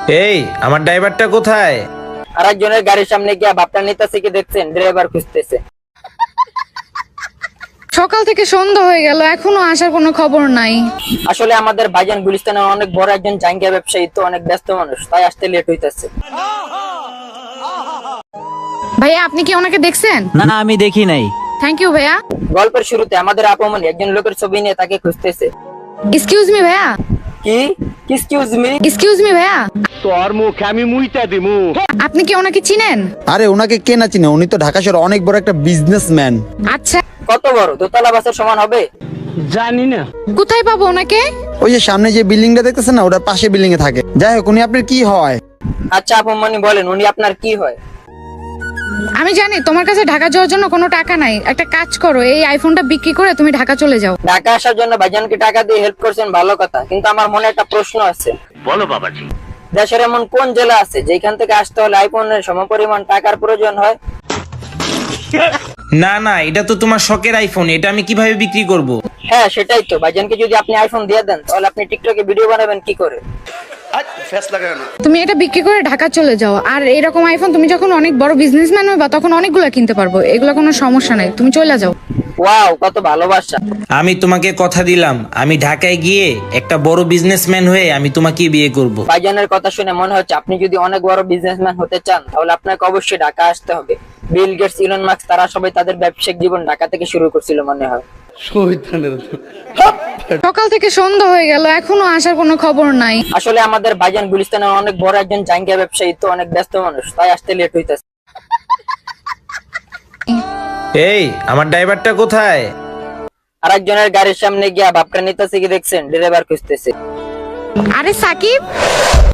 এই আমার ড্রাইভারটা কোথায়? আরেকজনের গাড়ির সামনে গিয়ে ভাবটা নিতেছে কি দেখছেন, ড্রাইভার খুঁজতেছে। সকাল থেকে সন্ধ্যা হয়ে গেল, এখনো আসার কোনো খবর নাই। আসলে আমাদের ভাইজান গুলিস্তানের অনেক বড় একজন জাঙ্গিয়া ব্যবসায়ী, তো অনেক ব্যস্ত মানুষ, তাই আসতে লেট হইতেছে। ভাইয়া আপনি কি ওনাকে দেখছেন? না না, আমি দেখি নাই। থ্যাংক ইউ ভাইয়া। গল্পের শুরুতে আমাদের আপমনি একজন লোকের ছবি নিয়ে তাকে খুঁজতেছে। এক্সকিউজ মি ভাইয়া। কি এক্সকিউজ মি? এক্সকিউজ মি ভাইয়া, তোর মুখে আমি মুইতা দিমু। আপনি কি ওনাকে চিনেন? আরে ওনাকে কে না চিনে, উনি তো ঢাকা শহরে অনেক বড় একটা বিজনেসম্যান। আচ্ছা, কত বড়? দোতলা বাসের সমান হবে? জানি না। কোথায় পাবো ওনাকে? ওই যে সামনে যে বিল্ডিংটা দেখতেছেন না, ওটার পাশে বিল্ডিং এ থাকে। যাই হোক, উনি আপনার কি হয়? আচ্ছা আপমনি বলেন, উনি আপনার কি হয়? আমি জানি তোমার কাছে ঢাকা যাওয়ার জন্য কোনো টাকা নাই। একটা কাজ করো, এই আইফোনটা বিক্রি করে তুমি ঢাকা চলে যাও। ঢাকা আসার জন্য ভাইজানকে টাকা দিয়ে হেল্প করছেন, ভালো কথা, কিন্তু আমার মনে একটা প্রশ্ন আছে। বলো বাবাজি। দেশের এমন কোন জেলা আছে যেখান থেকে আসতে হলে আইফোনের সমপরিমাণ টাকার প্রয়োজন হয়? না না, এটা তো তোমার শখের আইফোন, এটা আমি কিভাবে বিক্রি করব? হ্যাঁ সেটাই তো, ভাইজানকে যদি আপনি আইফোন দিয়ে দেন তাহলে আপনি টিকটকে ভিডিও বানাবেন কি করে? তুমি এটা বিক্রি করে ঢাকা চলে যাও, আর এরকম আইফোন তুমি যখন অনেক বড় বিজনেসম্যান হবে তখন অনেকগুলো কিনতে পারবো। এগুলো কোনো সমস্যা নাই, তুমি চলে যাও। ওয়াও, কত ভালোবাসা। আমি তোমাকে কথা দিলাম, আমি ঢাকায় গিয়ে একটা বড় বিজনেসম্যান হয়ে আমি তোমাকে বিয়ে করব। ভাইজানের কথা শুনে মনে হচ্ছে আপনি যদি অনেক বড় বিজনেসম্যান হতে চান তাহলে আপনাকে অবশ্যই ঢাকা আসতে হবে। বিল গেটস, ইলন মাস্ক, তারা সবাই তাদের ব্যবসায়িক জীবন ঢাকা থেকে শুরু করছিল মনে হয়। সকাল থেকে সন্ধ্যা হয়ে গেল, এখনো আসার কোনো খবর নাই। আসলে আমাদের ভাইজান গুলিস্তানের অনেক বড় একজন জাঙ্গিয়া ব্যবসায়ী, তো অনেক ব্যস্ত মানুষ, তাই আসতে লেট হইতেছে। এই আমার ড্রাইভারটা কোথায়? আরেকজনের গাড়ির সামনে গিয়ে ভাবটা নিতেছে কি দেখছেন, ড্রাইভার খুঁজতেছে। আরে সাকিব,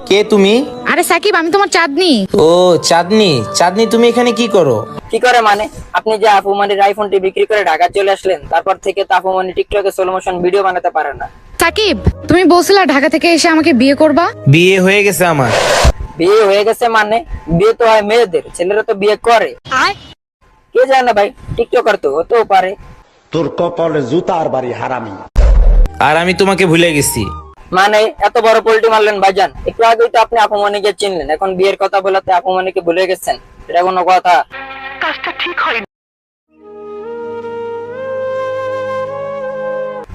কে তুমি? আরে সাকিব, আমি তোমার চাঁদনি। ও চাঁদনি, চাঁদনি তুমি এখানে কি করো? কি করে মানে? আপনি যে আপুমানির আইফোনটি বিক্রি করে ঢাকা চলে আসলেন, তারপর থেকে তো আপুমানি টিকটকে স্লো মোশন ভিডিও বানাতে পারে না। সাকিব, তুমি বলছিলা ঢাকা থেকে এসে আমাকে বিয়ে করবা। বিয়ে হয়ে গেছে আমার। বিয়ে হয়ে গেছে মানে? বিয়ে তো হয় মেয়েদের, ছেলেরা তো বিয়ে করে। কে জানে ভাই, টিকটকার তো হতেও পারে। তোর কপালে জুতার বাড়ি হারামি। আর আমি তোমাকে ভুলে গেছি। মানে এত বড় পোল্টি মারলেন ভাইজান? একটু আগেই তো আপনি আপুমানিকে চিনলেন, এখন বিয়ের কথা বলাতে আপুমানিকে ভুলে গেছেন? এটা কোনো কথা? কাজটা ঠিক হয়নি।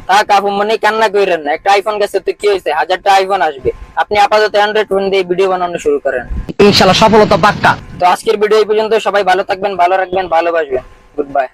থাক আপুমানি, কান্না কইরেন না। একটা আইফোন গেছে তো কি হয়েছে, 1000টা আইফোন আসবে। আপনি আপাতত অ্যান্ড্রয়েড ফোন দিয়ে ভিডিও বানানো শুরু করেন, ইনশাআল্লাহ সফলতা পাক্কা। তো আজকের ভিডিও এই পর্যন্ত। সবাই ভালো থাকবেন, ভালো রাখবেন, ভালোবাসবেন। Good bye.